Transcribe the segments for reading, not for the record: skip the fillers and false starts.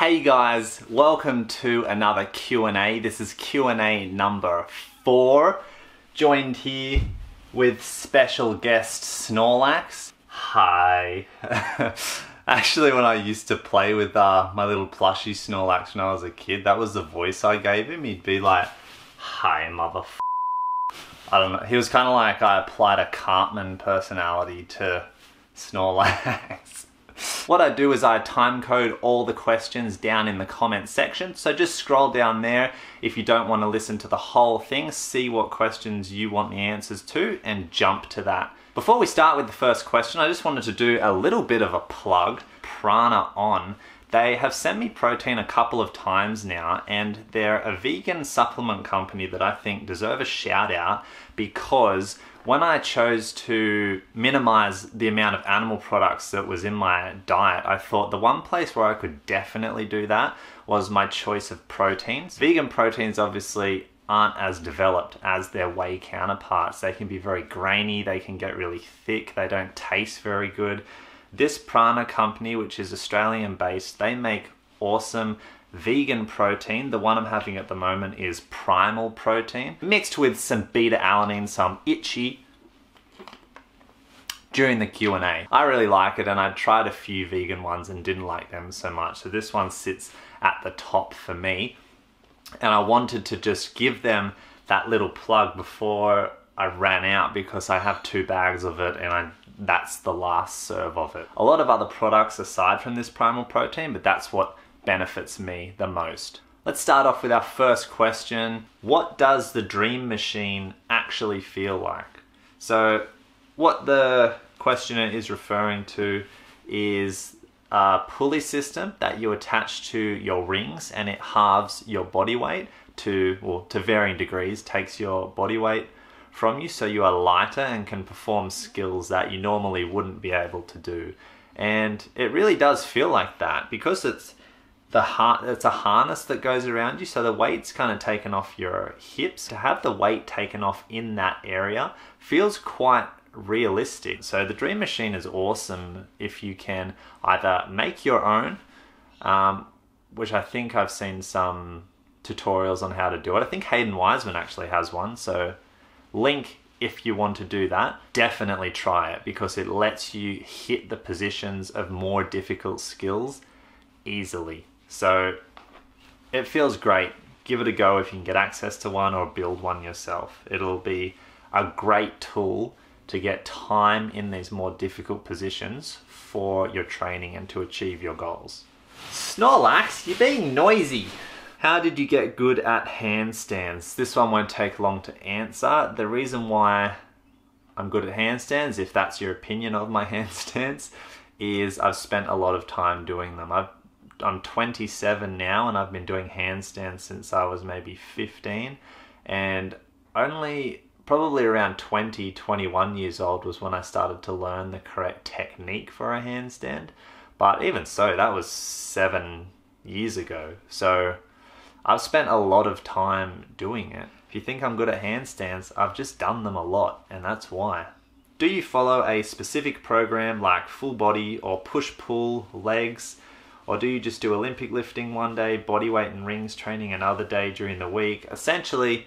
Hey guys, welcome to another Q&A. This is Q&A number 4. Joined here with special guest Snorlax. Hi. Actually, when I used to play with my little plushie Snorlax when I was a kid, that was the voice I gave him. He'd be like, "Hi, motherfucker." I don't know. He was kind of like I applied a Cartman personality to Snorlax. What I do is I timecode all the questions down in the comment section. So just scroll down there if you don't want to listen to the whole thing, see what questions you want the answers to and jump to that. Before we start with the first question, I just wanted to do a little bit of a plug. Prana On. They have sent me protein a couple of times now, and they're a vegan supplement company that I think deserve a shout out because when I chose to minimize the amount of animal products that was in my diet, I thought the one place where I could definitely do that was my choice of proteins. Vegan proteins obviously aren't as developed as their whey counterparts. They can be very grainy, they can get really thick, they don't taste very good. This Prana company, which is Australian based, they make awesome vegan protein. The one I'm having at the moment is primal protein, mixed with some beta-alanine, some itchy, during the Q&A. I really like it, and I tried a few vegan ones and didn't like them so much. So this one sits at the top for me. And I wanted to just give them that little plug before I ran out because I have 2 bags of it and that's the last serve of it. A lot of other products aside from this primal protein, but that's what benefits me the most. Let's start off with our first question. What does the Dream Machine actually feel like? So what the questioner is referring to is a pulley system that you attach to your rings, and it halves your body weight to varying degrees, takes your body weight from you so you are lighter and can perform skills that you normally wouldn't be able to do. And it really does feel like that because it's a harness that goes around you, so the weight's kind of taken off your hips. To have the weight taken off in that area feels quite realistic. So the Dream Machine is awesome if you can either make your own, which I think I've seen some tutorials on how to do it. I think Hayden Wiseman actually has one, so link if you want to do that. Definitely try it because it lets you hit the positions of more difficult skills easily. So it feels great. Give it a go if you can get access to one or build one yourself. It'll be a great tool to get time in these more difficult positions for your training and to achieve your goals. Snorlax, you're being noisy. How did you get good at handstands? This one won't take long to answer. The reason why I'm good at handstands, if that's your opinion of my handstands, is I've spent a lot of time doing them. I'm 27 now and I've been doing handstands since I was maybe 15, and only probably around 20, 21 years old was when I started to learn the correct technique for a handstand. But even so, that was 7 years ago. So I've spent a lot of time doing it. If you think I'm good at handstands, I've just done them a lot, and that's why. Do you follow a specific program like full body or push-pull legs? Or do you just do Olympic lifting one day, body weight and rings training another day during the week? Essentially,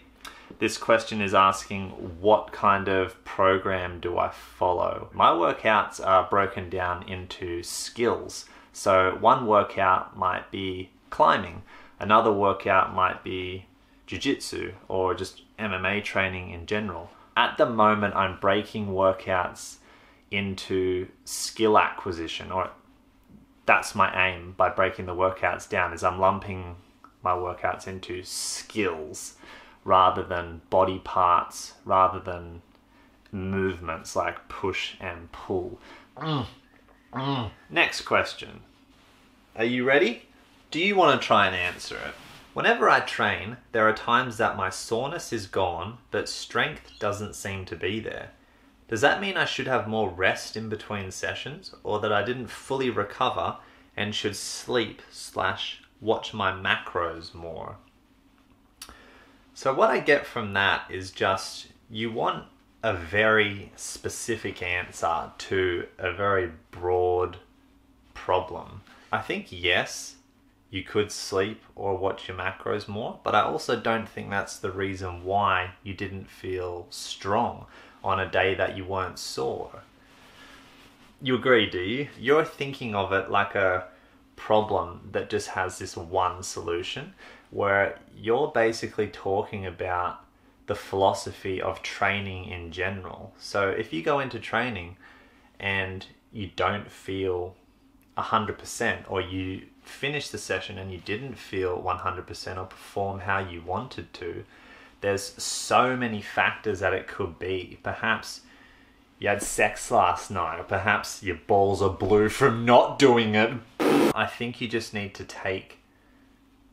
this question is asking what kind of program do I follow? My workouts are broken down into skills. So one workout might be climbing, another workout might be jiu-jitsu or just MMA training in general. At the moment, I'm breaking workouts into skill acquisition, or that's my aim by breaking the workouts down, is I'm lumping my workouts into skills rather than body parts, rather than movements like push and pull. Next question. Are you ready? Do you want to try and answer it? Whenever I train, there are times that my soreness is gone, but strength doesn't seem to be there. Does that mean I should have more rest in between sessions, or that I didn't fully recover and should sleep/watch my macros more? So what I get from that is just, you want a very specific answer to a very broad problem. I think yes, you could sleep or watch your macros more, but I also don't think that's the reason why you didn't feel strong on a day that you weren't sore. You agree, do you? You're thinking of it like a problem that just has this one solution, where you're basically talking about the philosophy of training in general. So if you go into training and you don't feel 100%, or you finish the session and you didn't feel 100% or perform how you wanted to, there's so many factors that it could be. Perhaps you had sex last night, or perhaps your balls are blue from not doing it. I think you just need to take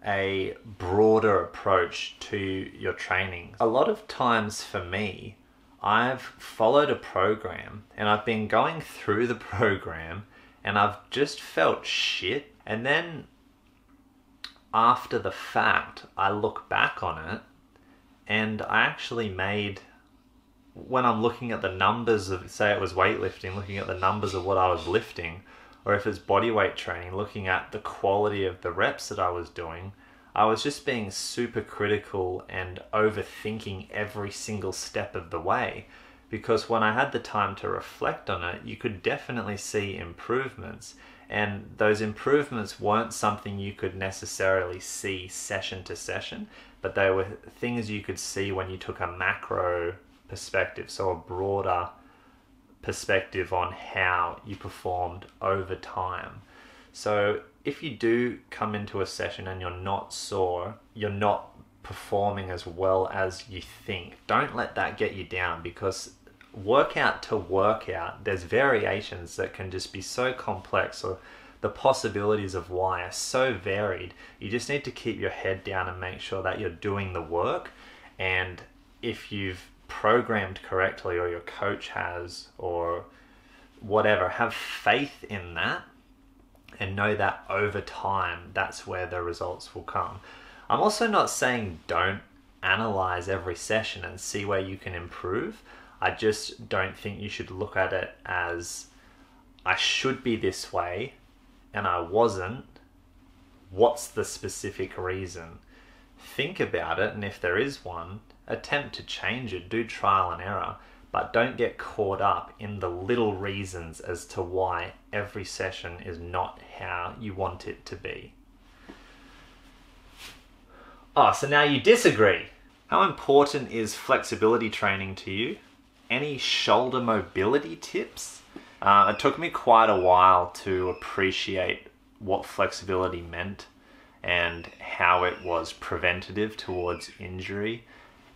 a broader approach to your training. A lot of times for me, I've followed a program and I've been going through the program and I've just felt shit. And then after the fact, I look back on it and I actually made, when I'm looking at the numbers of, say it was weightlifting, looking at the numbers of what I was lifting, or if it's bodyweight training, looking at the quality of the reps that I was doing, I was just being super critical and overthinking every single step of the way. Because when I had the time to reflect on it, you could definitely see improvements. And those improvements weren't something you could necessarily see session to session, but they were things you could see when you took a macro perspective, so a broader perspective on how you performed over time. So if you do come into a session and you're not sore, you're not performing as well as you think, don't let that get you down, because workout to workout, there's variations that can just be so complex, or the possibilities of why are so varied. You just need to keep your head down and make sure that you're doing the work. And if you've programmed correctly, or your coach has, or whatever, have faith in that and know that over time that's where the results will come. I'm also not saying don't analyze every session and see where you can improve. I just don't think you should look at it as, I should be this way and I wasn't. What's the specific reason? Think about it, and if there is one, attempt to change it. Do trial and error, but don't get caught up in the little reasons as to why every session is not how you want it to be. Oh, so now you disagree. How important is flexibility training to you? Any shoulder mobility tips? It took me quite a while to appreciate what flexibility meant and how it was preventative towards injury,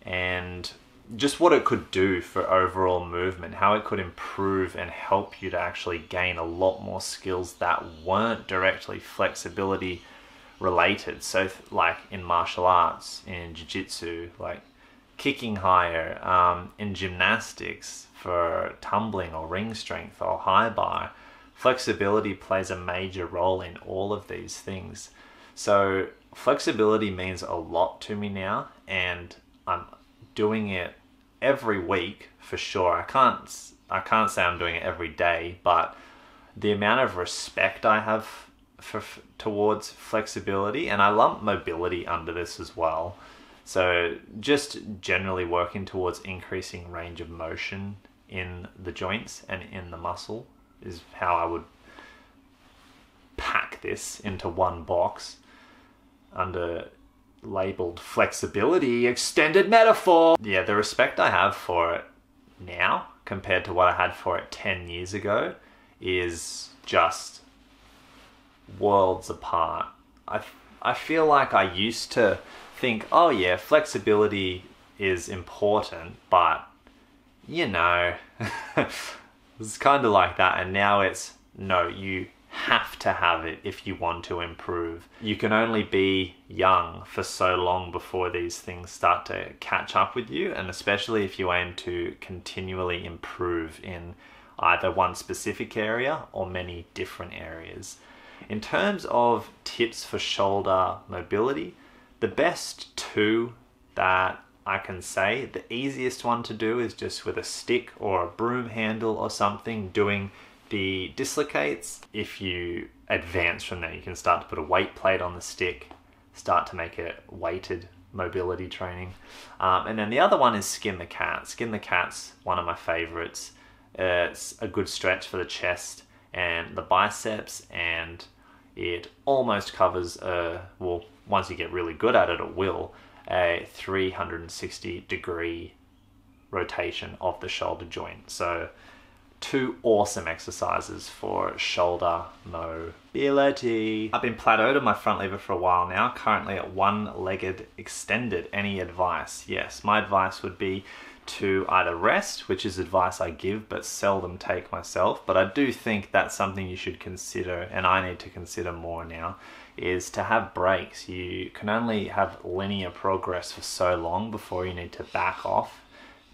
and just what it could do for overall movement, how it could improve and help you to actually gain a lot more skills that weren't directly flexibility related. So like in martial arts, in jiu-jitsu, like kicking higher, in gymnastics for tumbling or ring strength or high bar, flexibility plays a major role in all of these things. So flexibility means a lot to me now, and I'm doing it every week for sure. I can't say I'm doing it every day, but the amount of respect I have towards flexibility, and I lump mobility under this as well. So just generally working towards increasing range of motion in the joints and in the muscle is how I would pack this into one box under labeled flexibility extended metaphor. Yeah, the respect I have for it now compared to what I had for it 10 years ago is just worlds apart. I feel like I used to think, oh yeah, flexibility is important, but you know, it's kind of like that. And now it's, no, you have to have it if you want to improve. You can only be young for so long before these things start to catch up with you, and especially if you aim to continually improve in either one specific area or many different areas. In terms of tips for shoulder mobility, the best two that I can say, the easiest one to do is just with a stick or a broom handle or something, doing the dislocates, if you advance from there, you can start to put a weight plate on the stick, start to make it weighted mobility training. And then the other one is skin the cat. Skin the cat's one of my favorites. It's a good stretch for the chest and the biceps, and it almost covers well, once you get really good at it, it will, a 360 degree rotation of the shoulder joint. So 2 awesome exercises for shoulder mobility. I've been plateaued on my front lever for a while now, currently at one-legged extended. Any advice? Yes, my advice would be to either rest, which is advice I give but seldom take myself, but I do think that's something you should consider, and I need to consider more now, is to have breaks. You can only have linear progress for so long before you need to back off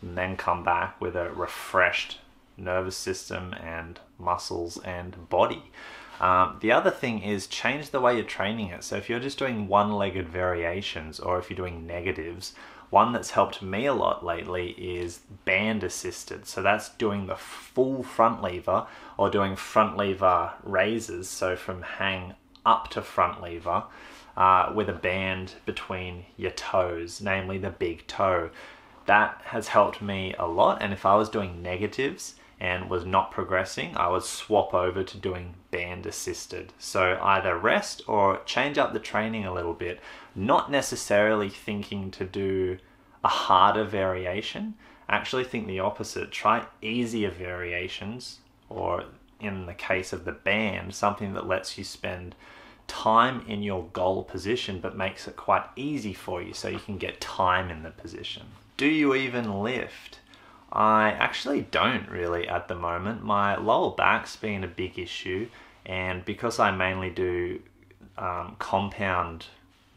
and then come back with a refreshed nervous system and muscles and body. The other thing is change the way you're training it. So if you're just doing one-legged variations, or if you're doing negatives, one that's helped me a lot lately is band assisted. So that's doing the full front lever or doing front lever raises. So from hang up to front lever with a band between your toes, namely the big toe. That has helped me a lot. And if I was doing negatives and was not progressing, I would swap over to doing band assisted. So either rest or change up the training a little bit, not necessarily thinking to do a harder variation. Actually think the opposite. Try easier variations, or in the case of the band, something that lets you spend time in your goal position but makes it quite easy for you so you can get time in the position. Do you even lift? I actually don't really at the moment. My lower back's been a big issue, and because I mainly do compound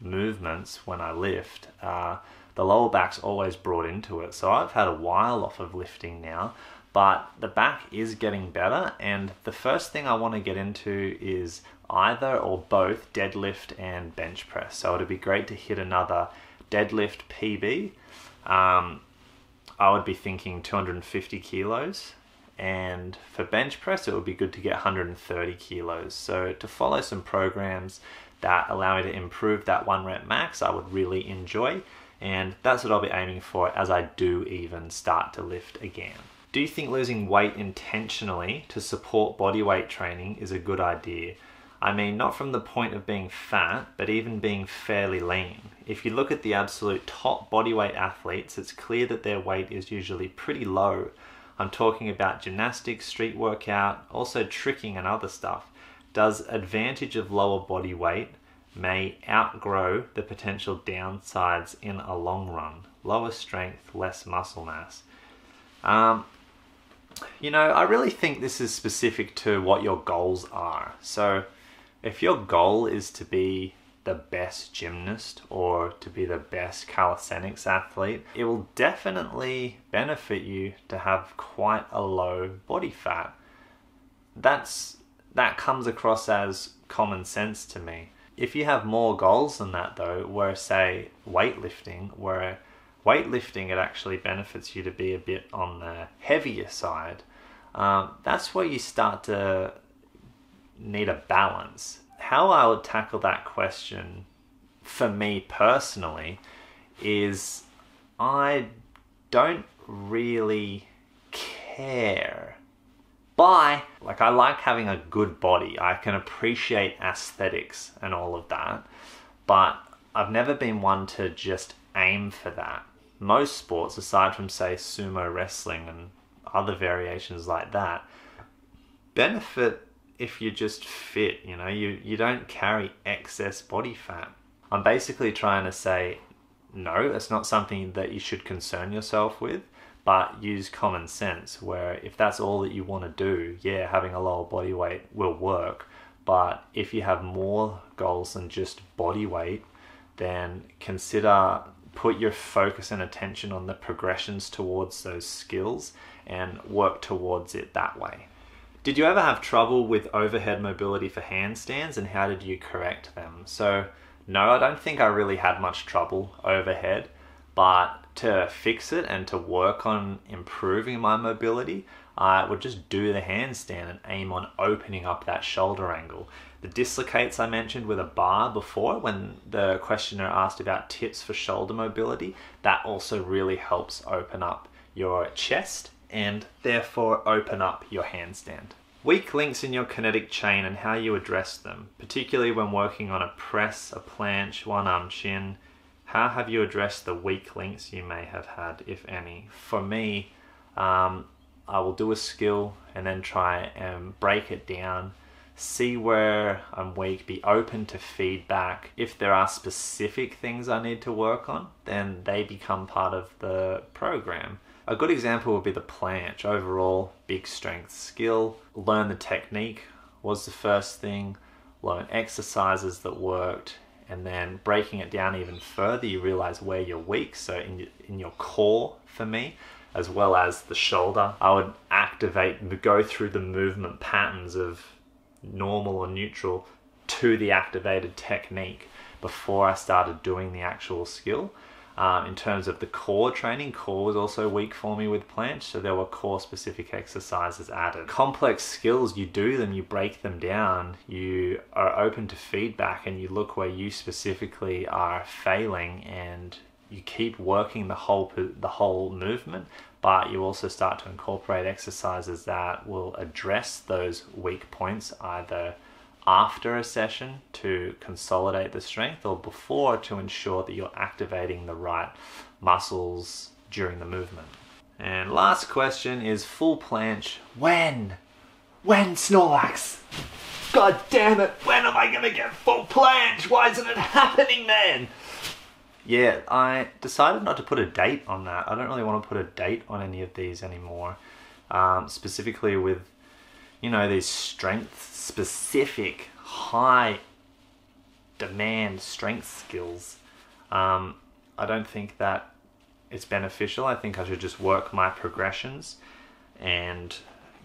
movements when I lift, the lower back's always brought into it. So I've had a while off of lifting now, but the back is getting better, and the first thing I want to get into is either or both deadlift and bench press. So it'd be great to hit another deadlift PB. I would be thinking 250 kilos, and for bench press it would be good to get 130 kilos. So to follow some programs that allow me to improve that 1 rep max, I would really enjoy, and that's what I'll be aiming for as I do even start to lift again. Do you think losing weight intentionally to support body weight training is a good idea? I mean, not from the point of being fat, but even being fairly lean. If you look at the absolute top bodyweight athletes, it's clear that their weight is usually pretty low. I'm talking about gymnastics, street workout, also tricking and other stuff. Does advantage of lower body weight may outgrow the potential downsides in a long run? Lower strength, less muscle mass. You know, I really think this is specific to what your goals are. So if your goal is to be the best gymnast or to be the best calisthenics athlete, it will definitely benefit you to have quite a low body fat. That comes across as common sense to me. If you have more goals than that though, where say weightlifting, it actually benefits you to be a bit on the heavier side, that's where you start to need a balance. How I would tackle that question for me personally is I don't really care. I like having a good body. I can appreciate aesthetics and all of that, but I've never been one to just aim for that. Most sports, aside from say sumo wrestling and other variations like that, benefit if you're just fit, you know, you don't carry excess body fat. I'm basically trying to say, no, it's not something that you should concern yourself with, but use common sense, where if that's all that you want to do, yeah, having a lower body weight will work. But if you have more goals than just body weight, then consider put your focus and attention on the progressions towards those skills and work towards it that way. Did you ever have trouble with overhead mobility for handstands, and how did you correct them? So no, I don't think I really had much trouble overhead, but to fix it and to work on improving my mobility, I would just do the handstand and aim on opening up that shoulder angle. The dislocates I mentioned with a bar before, when the questioner asked about tips for shoulder mobility, that also really helps open up your chest and therefore open up your handstand. Weak links in your kinetic chain and how you address them, particularly when working on a press, a planche, one arm chin. How have you addressed the weak links you may have had, if any? For me, I will do a skill and then try and break it down, see where I'm weak, be open to feedback. If there are specific things I need to work on, then they become part of the program. A good example would be the planche. Overall, big strength skill. Learn the technique was the first thing. Learn exercises that worked. And then breaking it down even further, you realize where you're weak. So in your core, for me, as well as the shoulder, I would go through the movement patterns of normal or neutral to the activated technique before I started doing the actual skill. In terms of the core training, core was also weak for me with planche, so there were core specific exercises added. Complex skills, you do them, you break them down, you are open to feedback, and you look where you specifically are failing, and you keep working the whole movement, but you also start to incorporate exercises that will address those weak points, either after a session to consolidate the strength or before to ensure that you're activating the right muscles during the movement. And last question is full planche. When? When, Snorlax? God damn it, when am I gonna get full planche? Why isn't it happening, man? Yeah, I decided not to put a date on that. I don't really want to put a date on any of these anymore. Specifically with, these strength-specific, high-demand strength skills. I don't think that it's beneficial. I think I should just work my progressions and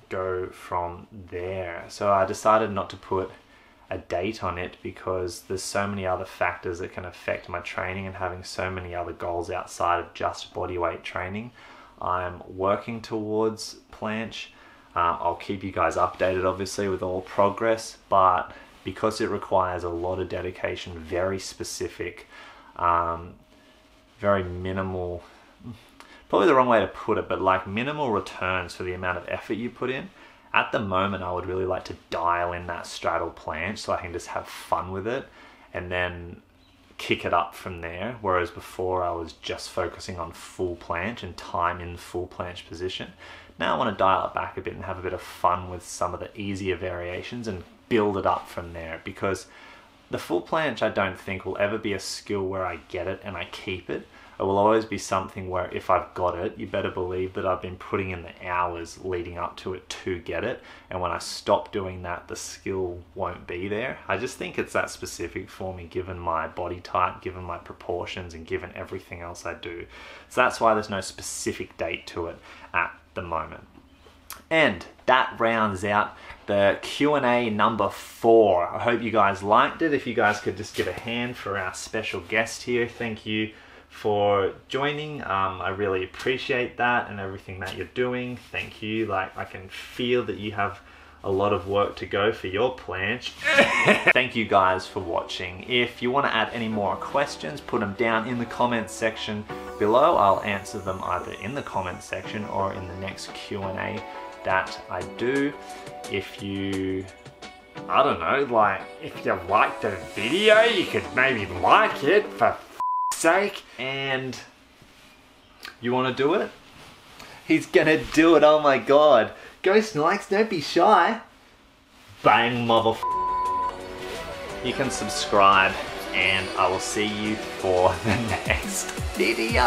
go from there. So I decided not to put a date on it because there's so many other factors that can affect my training, and having so many other goals outside of just bodyweight training. I'm working towards planche. I'll keep you guys updated obviously with all progress, but because it requires a lot of dedication, very specific, very minimal, probably the wrong way to put it, but like minimal returns for the amount of effort you put in. At the moment, I would really like to dial in that straddle planche so I can just have fun with it and then kick it up from there. Whereas before I was just focusing on full planche and time in full planche position. Now I want to dial it back a bit and have a bit of fun with some of the easier variations and build it up from there, because the full planche I don't think will ever be a skill where I get it and I keep it. It will always be something where if I've got it, you better believe that I've been putting in the hours leading up to it to get it. And when I stop doing that, the skill won't be there. I just think it's that specific for me, given my body type, given my proportions, and given everything else I do. So that's why there's no specific date to it at the moment. And that rounds out the Q&A number 4. I hope you guys liked it. If you guys could just give a hand for our special guest here. Thank you for joining. I really appreciate that and everything that you're doing. Thank you. Like, I can feel that you have a lot of work to go for your planche. Thank you guys for watching. If you want to add any more questions, put them down in the comments section below. I'll answer them either in the comments section or in the next Q&A that I do. If you, I don't know, like, if you liked the video, you could maybe like it for sake, and you want to do it? He's gonna do it. Oh my god. Go Snorlax, don't be shy. Bang, mother. You can subscribe and I will see you for the next video.